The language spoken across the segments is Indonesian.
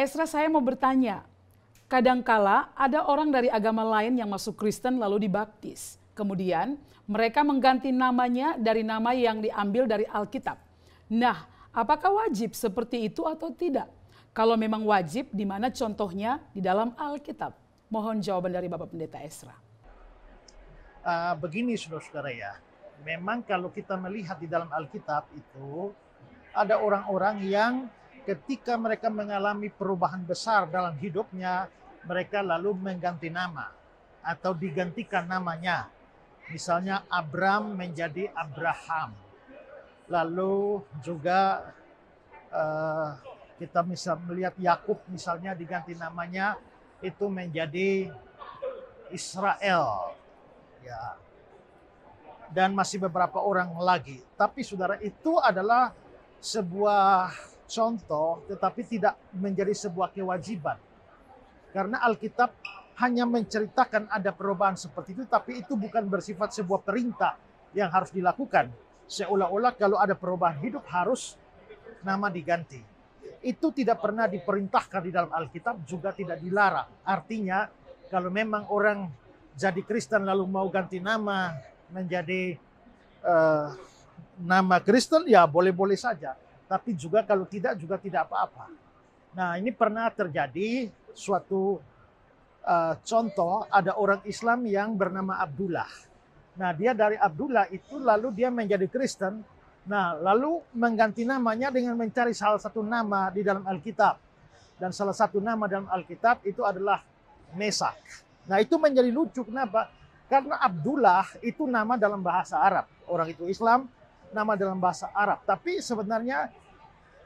Esra, saya mau bertanya. Kadangkala ada orang dari agama lain yang masuk Kristen lalu dibaptis. Kemudian mereka mengganti namanya dari nama yang diambil dari Alkitab. Nah, apakah wajib seperti itu atau tidak? Kalau memang wajib, di mana contohnya di dalam Alkitab? Mohon jawaban dari Bapak Pendeta Esra. Begini saudara-saudara ya, memang kalau kita melihat di dalam Alkitab itu ada orang-orang yang ketika mereka mengalami perubahan besar dalam hidupnya, mereka lalu mengganti nama atau digantikan namanya. Misalnya Abram menjadi Abraham. Lalu juga kita bisa melihat Yakub misalnya diganti namanya itu menjadi Israel. Ya. Dan masih beberapa orang lagi. Tapi saudara, itu adalah sebuah contoh tetapi tidak menjadi sebuah kewajiban. Karena Alkitab hanya menceritakan ada perubahan seperti itu, tapi itu bukan bersifat sebuah perintah yang harus dilakukan. Seolah-olah kalau ada perubahan hidup harus nama diganti. Itu tidak pernah diperintahkan di dalam Alkitab, juga tidak dilarang. Artinya kalau memang orang jadi Kristen lalu mau ganti nama menjadi nama Kristen, ya boleh-boleh saja. Tapi juga kalau tidak, juga tidak apa-apa. Nah, ini pernah terjadi suatu contoh, ada orang Islam yang bernama Abdullah. Nah, dia dari Abdullah itu lalu dia menjadi Kristen. Nah, lalu mengganti namanya dengan mencari salah satu nama di dalam Alkitab. Dan salah satu nama dalam Alkitab itu adalah Mesak. Nah, itu menjadi lucu. Kenapa? Karena Abdullah itu nama dalam bahasa Arab. Orang itu Islam, nama dalam bahasa Arab. Tapi sebenarnya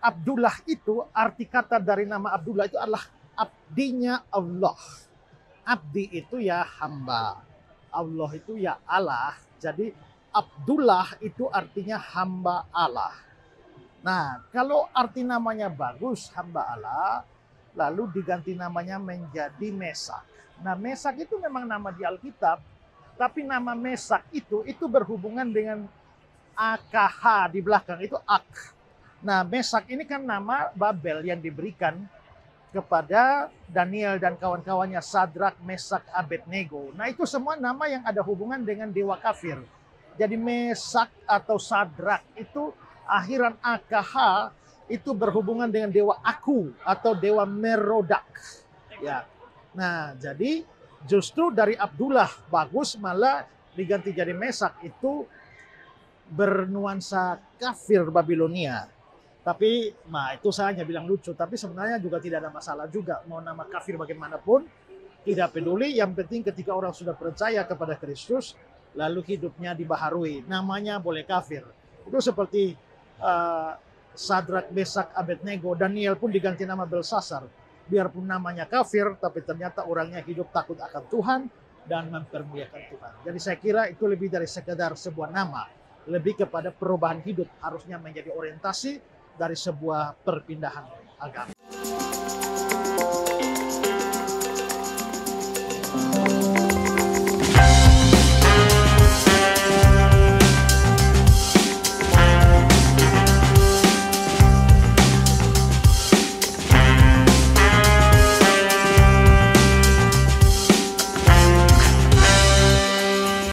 Abdullah itu, arti kata dari nama Abdullah itu adalah abdinya Allah. Abdi itu ya hamba. Allah itu ya Allah. Jadi Abdullah itu artinya hamba Allah. Nah, kalau arti namanya bagus, hamba Allah, lalu diganti namanya menjadi Mesak. Nah, Mesak itu memang nama di Alkitab, tapi nama Mesak itu berhubungan dengan AKH di belakang, itu Ak. Nah, Mesak ini kan nama Babel yang diberikan kepada Daniel dan kawan-kawannya, Sadrak, Mesak, Abednego. Nah, itu semua nama yang ada hubungan dengan dewa kafir. Jadi Mesak atau Sadrak itu akhiran AKH itu berhubungan dengan dewa Aku atau dewa Merodak. Ya. Nah, jadi justru dari Abdullah bagus, malah diganti jadi Mesak itu bernuansa kafir Babilonia. Tapi, nah itu saya hanya bilang lucu. Tapi sebenarnya juga tidak ada masalah juga. Mau nama kafir bagaimanapun, tidak peduli. Yang penting ketika orang sudah percaya kepada Kristus, lalu hidupnya dibaharui. Namanya boleh kafir. Itu seperti Sadrak, Mesak, Abednego, Daniel pun diganti nama Belsasar. Biarpun namanya kafir, tapi ternyata orangnya hidup takut akan Tuhan dan mempermuliakan Tuhan. Jadi saya kira itu lebih dari sekedar sebuah nama. Lebih kepada perubahan hidup harusnya menjadi orientasi dari sebuah perpindahan agama.